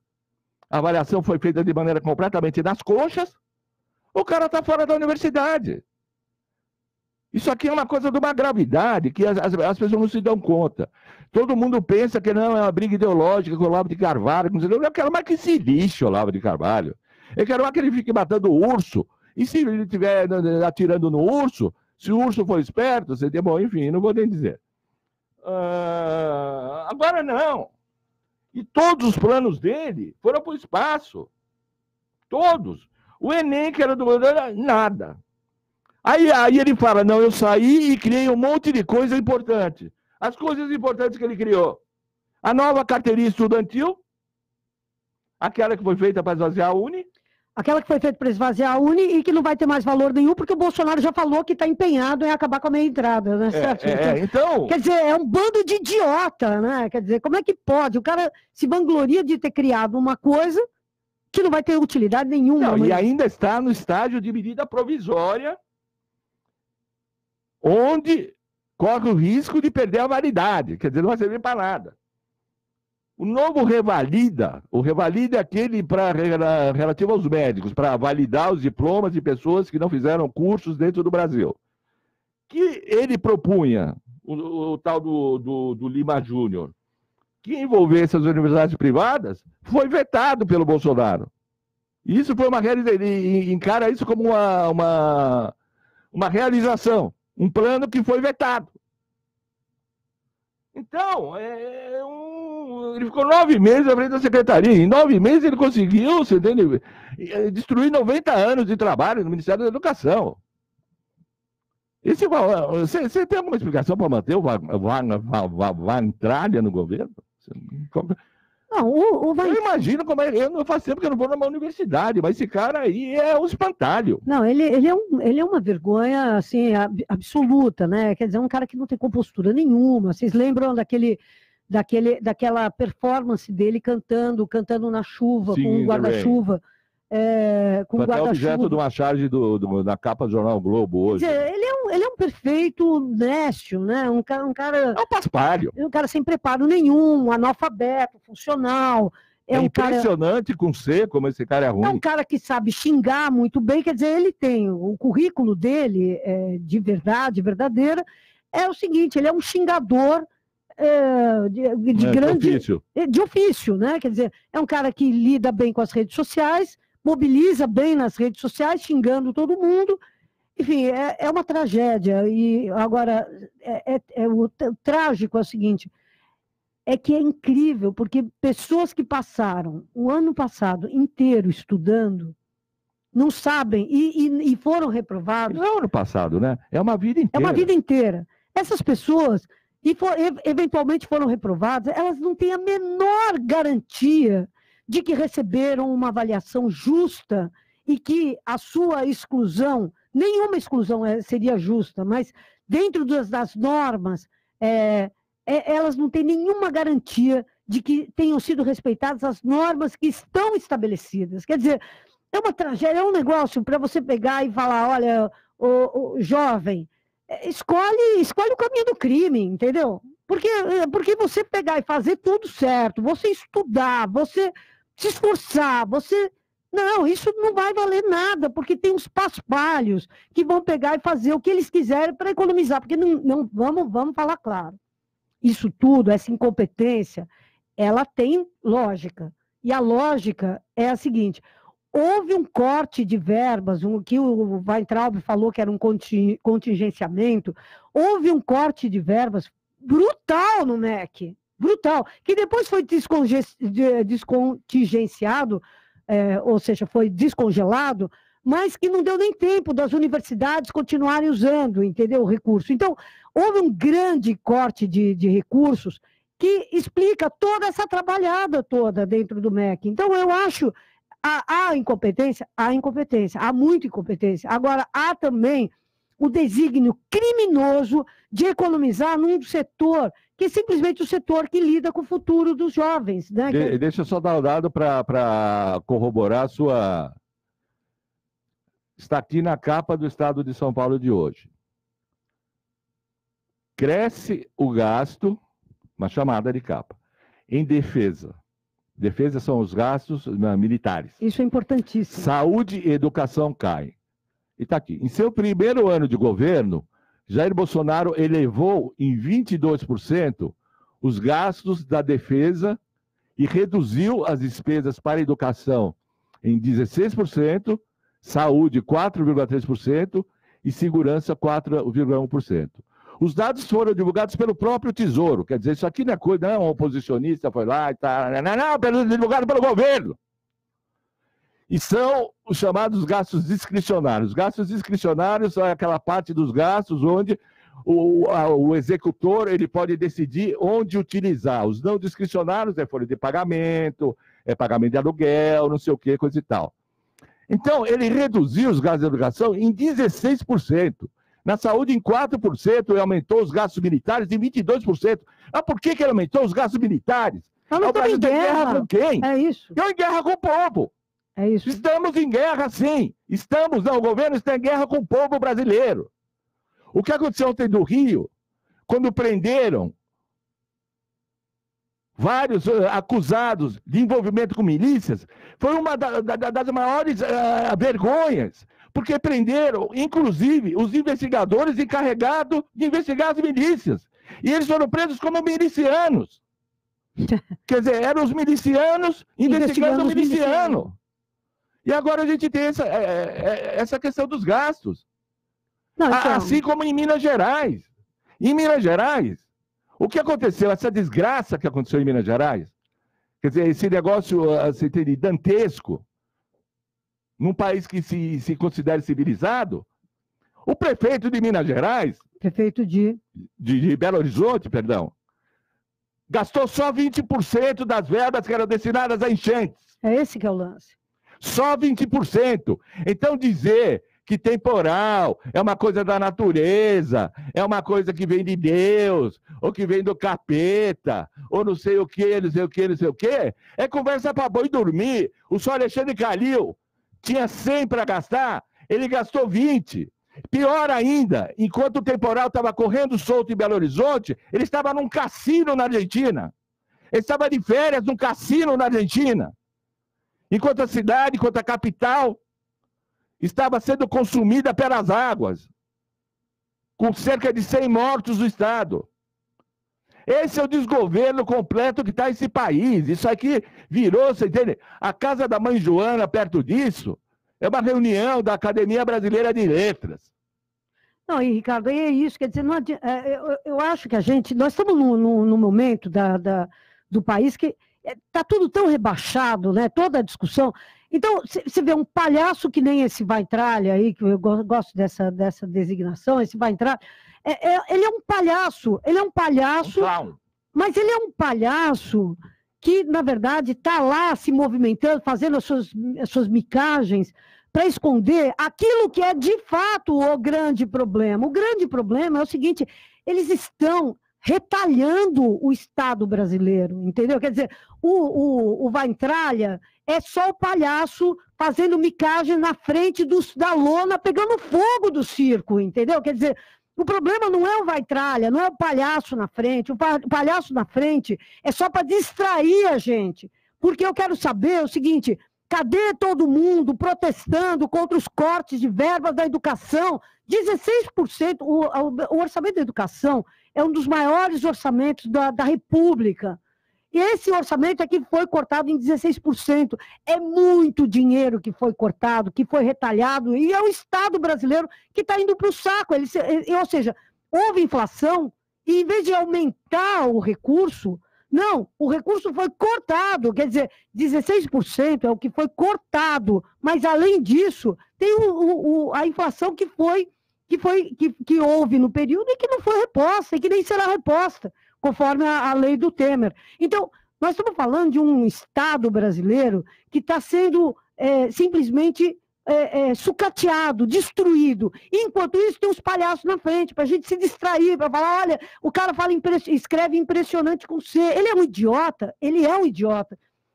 a avaliação foi feita de maneira completamente nas coxas, o cara está fora da universidade. Isso aqui é uma coisa de uma gravidade que as pessoas não se dão conta. Todo mundo pensa que não é uma briga ideológica com o Olavo de Carvalho. Eu quero mais que se lixe o Olavo de Carvalho. Eu quero mais que ele fique matando o urso. E se ele estiver atirando no urso, se o urso for esperto, seria bom, enfim, não vou nem dizer. Agora não. E todos os planos dele foram para o espaço. Todos. O Enem, que era do nada. Aí ele fala, não, eu saí e criei um monte de coisa importante. As coisas importantes que ele criou. A nova carteirinha estudantil, aquela que foi feita para esvaziar a Uni. Aquela que foi feita para esvaziar a Uni e que não vai ter mais valor nenhum, porque o Bolsonaro já falou que está empenhado em acabar com a meia entrada, né? Então... Quer dizer, é um bando de idiota, né? Quer dizer, como é que pode? O cara se vangloria de ter criado uma coisa que não vai ter utilidade nenhuma. Não, e ainda está no estágio de medida provisória, onde corre o risco de perder a validade, quer dizer, não vai servir para nada. O novo Revalida, o Revalida é aquele relativo aos médicos, para validar os diplomas de pessoas que não fizeram cursos dentro do Brasil. Que ele propunha, o tal do Lima Júnior, que envolvesse as universidades privadas, foi vetado pelo Bolsonaro. Isso foi uma realização, ele encara isso como uma realização, um plano que foi vetado. Então, ele ficou 9 meses à frente da secretaria. Em 9 meses ele conseguiu, você entende, destruir 90 anos de trabalho no Ministério da Educação. Você tem alguma explicação para manter o Weintraub no governo? Não, Eu imagino como é. Eu não faço tempo que eu não vou numa universidade, mas esse cara aí é um espantalho. Não, ele é uma vergonha assim, absoluta, né? Quer dizer, um cara que não tem compostura nenhuma. Vocês lembram daquela performance dele cantando na chuva, Sim, com um guarda-chuva? Foi até objeto de uma charge da capa do jornal Globo hoje. Quer dizer, ele é um perfeito nécio, né? Um cara. É um paspalho. Um cara sem preparo nenhum, analfabeto, funcional. É impressionante com C, como esse cara é ruim. É um cara que sabe xingar muito bem, quer dizer, ele tem o currículo dele de verdade, verdadeira, é o seguinte, ele é um xingador de ofício, né? Quer dizer, é um cara que lida bem com as redes sociais, mobiliza bem nas redes sociais, xingando todo mundo. Enfim, é uma tragédia. E agora, o trágico é o seguinte, é que é incrível, porque pessoas que passaram o ano passado inteiro estudando, não sabem, e foram reprovados. Não é ano passado, né? É uma vida inteira. É uma vida inteira. Essas pessoas, eventualmente foram reprovadas, elas não têm a menor garantia de que receberam uma avaliação justa e que a sua exclusão, nenhuma exclusão seria justa, mas dentro das normas, elas não têm nenhuma garantia de que tenham sido respeitadas as normas que estão estabelecidas. Quer dizer, é uma tragédia, é um negócio para você pegar e falar, olha, o jovem, escolhe o caminho do crime, entendeu? Porque você pegar e fazer tudo certo, você estudar, você se esforçar, Não, isso não vai valer nada, porque tem uns paspalhos que vão pegar e fazer o que eles quiserem para economizar, porque não vamos falar claro. Isso tudo, essa incompetência, ela tem lógica. E a lógica é a seguinte: houve um corte de verbas, que o Weintraub falou que era um contingenciamento, houve um corte de verbas brutal no MEC, brutal, que depois foi descontingenciado, ou seja, foi descongelado, mas que não deu nem tempo das universidades continuarem usando, entendeu, o recurso. Então, houve um grande corte de recursos que explica toda essa trabalhada toda dentro do MEC. Então, eu acho, há incompetência? Há incompetência, há muita incompetência. Agora, há também o desígnio criminoso de economizar num setor que é simplesmente o setor que lida com o futuro dos jovens. Né? Deixa eu só dar um dado para corroborar a sua... Está aqui na capa do Estado de São Paulo de hoje. Cresce o gasto, uma chamada de capa, em defesa. Defesa são os gastos militares. Isso é importantíssimo. Saúde e educação caem. E está aqui. Em seu primeiro ano de governo, Jair Bolsonaro elevou em 22% os gastos da defesa e reduziu as despesas para a educação em 16%, saúde 4,3% e segurança 4,1%. Os dados foram divulgados pelo próprio Tesouro, quer dizer, isso aqui não é coisa, não, um oposicionista foi lá e tal, não, divulgado pelo governo. E são os chamados gastos discricionários. Os gastos discricionários são aquela parte dos gastos onde o executor ele pode decidir onde utilizar. Os não discricionários é folha de pagamento, é pagamento de aluguel, não sei o que, coisa e tal. Então, ele reduziu os gastos de educação em 16%. Na saúde, em 4%, e aumentou os gastos militares em 22%. Ah, por que ele aumentou os gastos militares? O Brasil tem guerra com quem? É isso. Estão em guerra com o povo. É isso. Estamos em guerra, sim. O governo está em guerra com o povo brasileiro. O que aconteceu ontem no Rio, quando prenderam vários acusados de envolvimento com milícias, foi uma das maiores vergonhas, porque prenderam, inclusive, os investigadores encarregados de investigar as milícias. E eles foram presos como milicianos. Quer dizer, eram os milicianos investigando o miliciano. E agora a gente tem essa questão dos gastos. Não, então... Assim como em Minas Gerais. Em Minas Gerais, o que aconteceu? Essa desgraça que aconteceu em Minas Gerais, quer dizer, esse negócio assim, dantesco, num país que se considera civilizado, o prefeito de Minas Gerais... Prefeito de Belo Horizonte, perdão, gastou só 20% das verbas que eram destinadas a enchentes. É esse que é o lance. Só 20%. Então dizer que temporal é uma coisa da natureza, é uma coisa que vem de Deus, ou que vem do capeta, ou não sei o que, não sei o que, não sei o que, é conversa para boi dormir. O senhor Alexandre Calil tinha 100 para gastar, ele gastou 20. Pior ainda, enquanto o temporal estava correndo solto em Belo Horizonte, ele estava num cassino na Argentina. Ele estava de férias num cassino na Argentina. Enquanto a cidade, enquanto a capital, estava sendo consumida pelas águas, com cerca de 100 mortos no estado. Esse é o desgoverno completo que está esse país. Isso aqui virou, você entende? A casa da mãe Joana, perto disso, é uma reunião da Academia Brasileira de Letras. Não, e Ricardo, é isso, quer dizer, eu acho que nós estamos num momento do país que está tudo tão rebaixado, né? Toda a discussão. Então, você vê um palhaço que nem esse Weintraub aí, que eu gosto dessa designação, esse Weintraub, ele é um palhaço, mas ele é um palhaço que, na verdade, está lá se movimentando, fazendo as suas micagens, para esconder aquilo que é de fato o grande problema. O grande problema é o seguinte: eles estão retalhando o Estado brasileiro, entendeu? Quer dizer, o Weintraub é só o palhaço fazendo micagem na frente da lona, pegando fogo do circo, entendeu? Quer dizer, o problema não é o Weintraub, não é o palhaço na frente. O palhaço na frente é só para distrair a gente. Porque eu quero saber o seguinte: cadê todo mundo protestando contra os cortes de verbas da educação? 16%, o orçamento da educação é um dos maiores orçamentos da República. E esse orçamento aqui foi cortado em 16%. É muito dinheiro que foi cortado, que foi retalhado, e é o Estado brasileiro que está indo para o saco. Ou seja, houve inflação, e em vez de aumentar o recurso, não, o recurso foi cortado, quer dizer, 16% é o que foi cortado, mas além disso, tem a inflação que houve no período e que não foi reposta, e que nem será reposta, conforme a lei do Temer. Então, nós estamos falando de um Estado brasileiro que está sendo simplesmente sucateado, destruído. E, enquanto isso, tem uns palhaços na frente, para a gente se distrair, para falar, olha, o cara escreve impressionante com C. Ele é um idiota,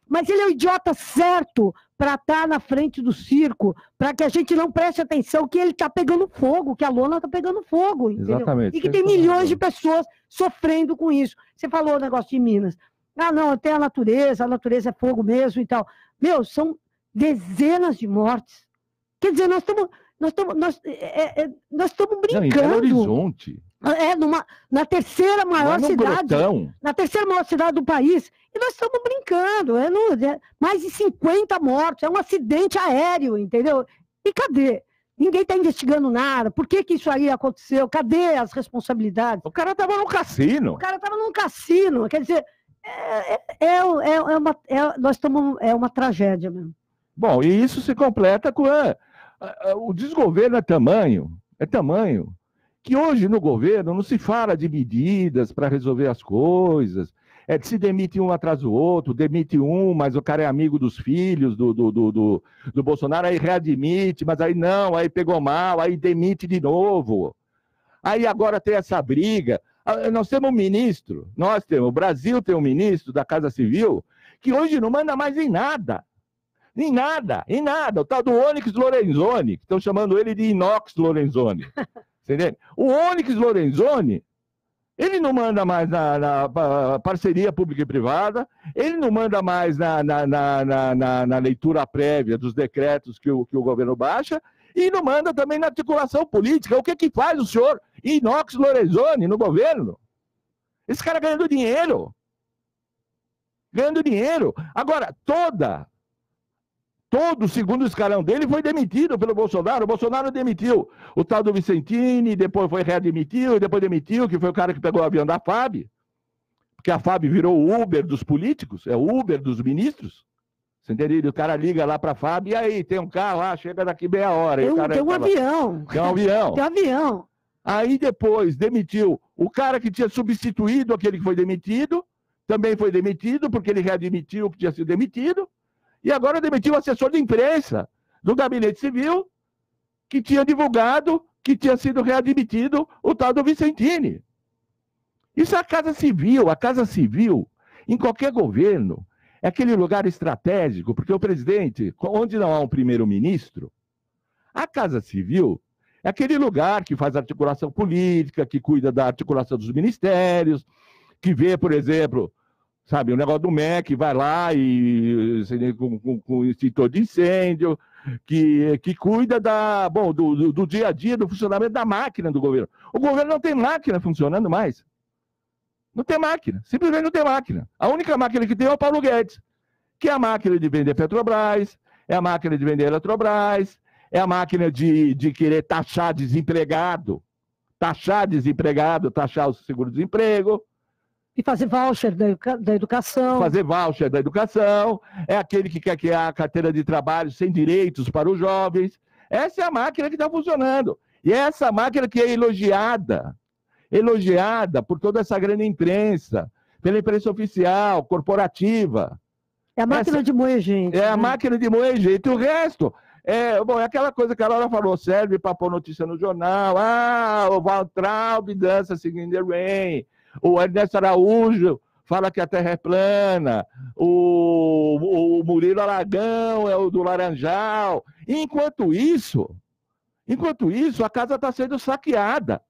mas ele é o idiota certo para estar na frente do circo, para que a gente não preste atenção que ele está pegando fogo, que a lona está pegando fogo, entendeu? Exatamente. E que tem milhões de pessoas sofrendo com isso. Você falou o negócio de Minas. Ah, não, tem a natureza é fogo mesmo e tal. Meu, são dezenas de mortes. Quer dizer, nós estamos brincando. Não, em Belo Horizonte. Na terceira maior cidade. Na terceira maior cidade do país. E nós estamos brincando. Mais de 50 mortos. É um acidente aéreo, entendeu? E cadê? Ninguém está investigando nada. Por que isso aí aconteceu? Cadê as responsabilidades? O cara estava no cassino. Quer dizer, é uma tragédia mesmo. Bom, e isso se completa com o desgoverno é tamanho, que hoje no governo não se fala de medidas para resolver as coisas, se demite um atrás do outro, demite um, mas o cara é amigo dos filhos do Bolsonaro, aí readmite, mas aí não, aí pegou mal, aí demite de novo. Aí agora tem essa briga. Nós temos um ministro, o Brasil tem um ministro da Casa Civil, que hoje não manda mais em nada. Em nada. O tal do Onyx Lorenzoni, que estão chamando ele de Inox Lorenzoni. Entendeu? O Onyx Lorenzoni, ele não manda mais na parceria pública e privada, ele não manda mais na leitura prévia dos decretos que o governo baixa, e não manda também na articulação política. O que faz o senhor Inox Lorenzoni no governo? Esse cara ganhando dinheiro. Agora, todo o segundo escalão dele foi demitido pelo Bolsonaro. O Bolsonaro demitiu o tal do Vicentini, depois foi readmitiu, depois demitiu, que foi o cara que pegou o avião da FAB, porque a FAB virou o Uber dos políticos, é o Uber dos ministros. Você entendeu? O cara liga lá para a FAB, e aí, tem um carro lá, chega daqui meia hora. Tem um avião. Tem um avião. Aí depois demitiu o cara que tinha substituído aquele que foi demitido, também foi demitido, porque ele readmitiu que tinha sido demitido. E agora demitiu o assessor de imprensa do Gabinete Civil, que tinha divulgado que tinha sido readmitido o tal do Vicentini. Isso é a Casa Civil. A Casa Civil, em qualquer governo, é aquele lugar estratégico, porque o presidente, onde não há um primeiro-ministro, a Casa Civil é aquele lugar que faz articulação política, que cuida da articulação dos ministérios, que vê, por exemplo, sabe, o negócio do MEC, vai lá e com o extintor de incêndio, que cuida do dia a dia, do funcionamento da máquina do governo. O governo não tem máquina funcionando mais. Não tem máquina, simplesmente não tem máquina. A única máquina que tem é o Paulo Guedes, que é a máquina de vender Petrobras, é a máquina de vender Eletrobras, é a máquina de querer taxar desempregado, taxar o seguro-desemprego. E fazer voucher da educação. É aquele que quer criar a carteira de trabalho sem direitos para os jovens. Essa é a máquina que está funcionando. E é essa máquina que é elogiada por toda essa grande imprensa, pela imprensa oficial, corporativa. É a máquina de moer gente. É a máquina de moer gente. O resto Bom, é aquela coisa que a Laura falou, serve para pôr notícia no jornal. O Weintraub dança Singing in the Rain. O Ernesto Araújo fala que a Terra é plana. O Murilo Aragão é o do Laranjal. Enquanto isso, a casa está sendo saqueada.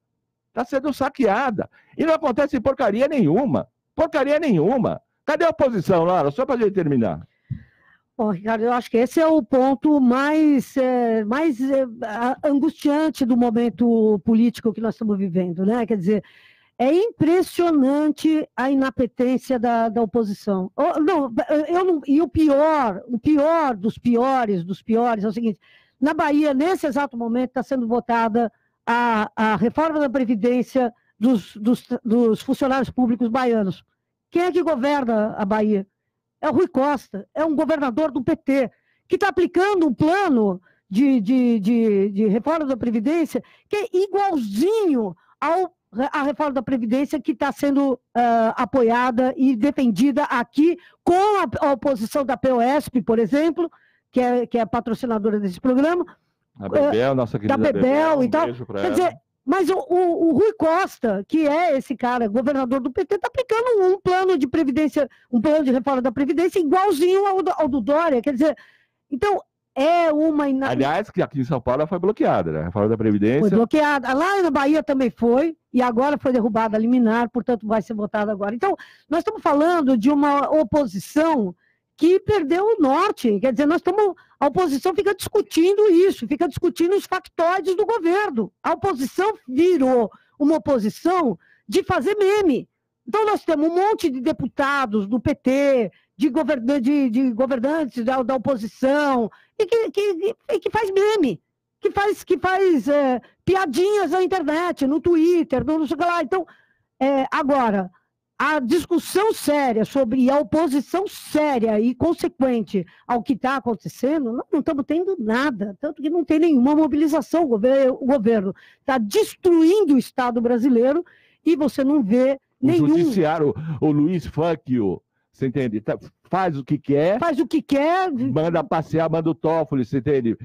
Está sendo saqueada. E não acontece porcaria nenhuma. Porcaria nenhuma. Cadê a oposição, Laura? Só para a gente terminar. Bom, Ricardo, eu acho que esse é o ponto mais angustiante do momento político que nós estamos vivendo, né? Quer dizer, é impressionante a inapetência da oposição. E o pior dos piores é o seguinte: na Bahia, nesse exato momento, está sendo votada a reforma da Previdência dos funcionários públicos baianos. Quem é que governa a Bahia? É o Rui Costa, é um governador do PT, que está aplicando um plano de reforma da Previdência que é igualzinho à reforma da Previdência que está sendo apoiada e defendida aqui com a oposição da POSP, por exemplo, que é patrocinadora desse programa. A Bebel, nossa querida da Bebel e tal. Beijo pra Quer ela. dizer, mas o Rui Costa, que é esse cara, governador do PT, está aplicando um plano de previdência, um plano de reforma da Previdência igualzinho ao do Dória. Quer dizer, então é uma... Aliás, que aqui em São Paulo foi bloqueada, né? A reforma da Previdência. Foi bloqueada. Lá na Bahia também foi, e agora foi derrubada a liminar, portanto vai ser votada agora. Então, nós estamos falando de uma oposição que perdeu o norte. Quer dizer, a oposição fica discutindo isso, fica discutindo os factoides do governo. A oposição virou uma oposição de fazer meme. Então, nós temos um monte de deputados do PT, de governantes da oposição, e que faz meme, que faz piadinhas na internet, no Twitter, não sei o que lá. Então, agora... A discussão séria sobre a oposição séria e consequente ao que está acontecendo, nós não estamos tendo nada, tanto que não tem nenhuma mobilização. O governo está destruindo o Estado brasileiro e você não vê nenhum... O judiciário, o Luiz Fangio, você entende? Faz o que quer. Faz o que quer. Manda passear, manda o Toffoli, você entende?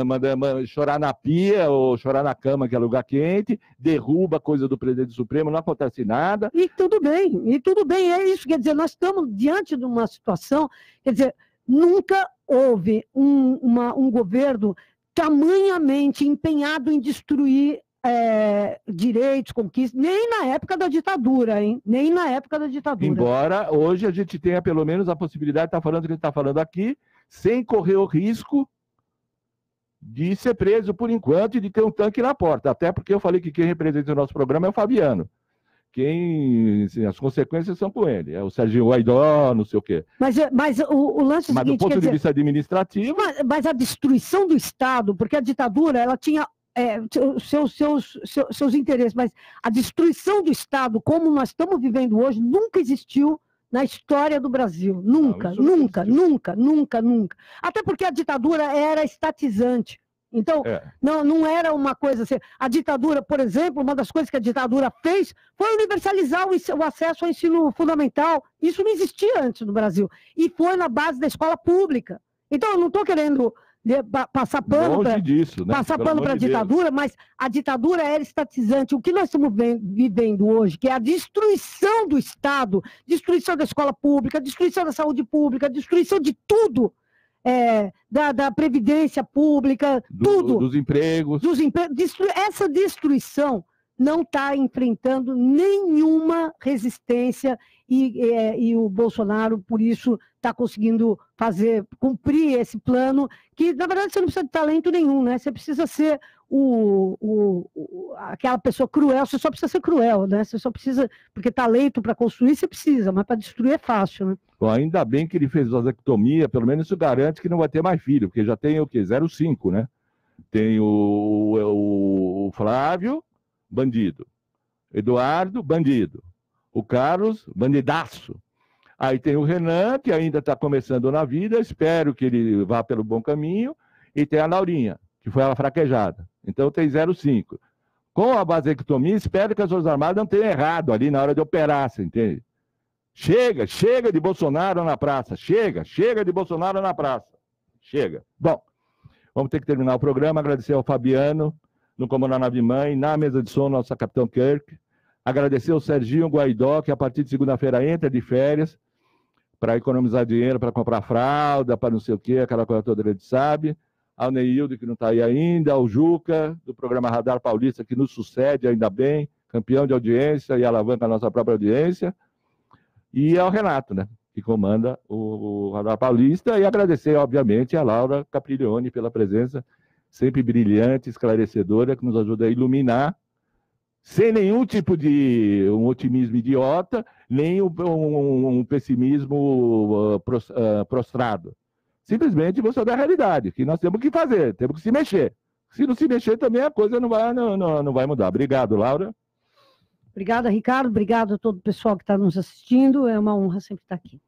Manda chorar na pia ou chorar na cama, que é lugar quente, derruba coisa do presidente Supremo, não acontece nada. E tudo bem, é isso. Quer dizer, nós estamos diante de uma situação, quer dizer, nunca houve um governo tamanhamente empenhado em destruir direitos, conquistas, nem na época da ditadura, hein? Nem na época da ditadura. Embora hoje a gente tenha pelo menos a possibilidade de estar falando o que a gente está falando aqui, sem correr o risco de ser preso por enquanto e de ter um tanque na porta. Até porque eu falei que quem representa o nosso programa é o Fabiano. As consequências são com ele. É o Serginho Guaidó, não sei o quê. Mas o lance é o seguinte... Mas do ponto de vista administrativo... Mas a destruição do Estado, porque a ditadura ela tinha seus interesses, mas a destruição do Estado, como nós estamos vivendo hoje, nunca existiu na história do Brasil. Nunca. Até porque a ditadura era estatizante. Então, não era uma coisa assim. A ditadura, por exemplo, uma das coisas que a ditadura fez foi universalizar o acesso ao ensino fundamental. Isso não existia antes no Brasil. E foi na base da escola pública. Então, eu não estou querendo passar pano para a ditadura, mas a ditadura era estatizante. O que nós estamos vivendo hoje, que é a destruição do Estado, destruição da escola pública, destruição da saúde pública, destruição de tudo, da previdência pública, tudo. Dos empregos. Essa destruição não está enfrentando nenhuma resistência e o Bolsonaro, por isso, está conseguindo cumprir esse plano, que, na verdade, você não precisa de talento nenhum, né? Você precisa ser aquela pessoa cruel, você só precisa ser cruel, né? Você só precisa, porque talento para construir você precisa, mas para destruir é fácil, né? Bom, ainda bem que ele fez vasectomia, pelo menos isso garante que não vai ter mais filho, porque já tem o quê? 0,5, né? Tem o Flávio, bandido. Eduardo, bandido. O Carlos, bandidaço. Aí tem o Renan, que ainda está começando na vida, espero que ele vá pelo bom caminho. E tem a Laurinha, que foi a fraquejada. Então tem 0,5. Com a vasectomia, espero que as Forças Armadas não tenham errado ali na hora de operar, você entende? Chega de Bolsonaro na praça. Chega de Bolsonaro na praça. Chega. Bom, Vamos ter que terminar o programa. Agradecer ao Fabiano, no comando da nave mãe, na mesa de som, nossa Capitão Kirk. Agradecer ao Serginho Guaidó, que a partir de segunda-feira entra de férias, para economizar dinheiro, para comprar fralda, para não sei o quê, aquela coisa toda, a gente sabe. Ao Neildo, que não está aí ainda, ao Juca, do programa Radar Paulista, que nos sucede, ainda bem, campeão de audiência e alavanca a nossa própria audiência. E ao Renato, né, que comanda o Radar Paulista. E agradecer, obviamente, a Laura Capriglione pela presença, sempre brilhante, esclarecedora, que nos ajuda a iluminar, sem nenhum tipo de um otimismo idiota, nem um pessimismo prostrado. Simplesmente você dá a realidade, que nós temos que fazer, temos que se mexer. Se não se mexer também a coisa não vai mudar. Obrigado, Laura. Obrigada, Ricardo. Obrigado a todo o pessoal que está nos assistindo. É uma honra sempre estar aqui.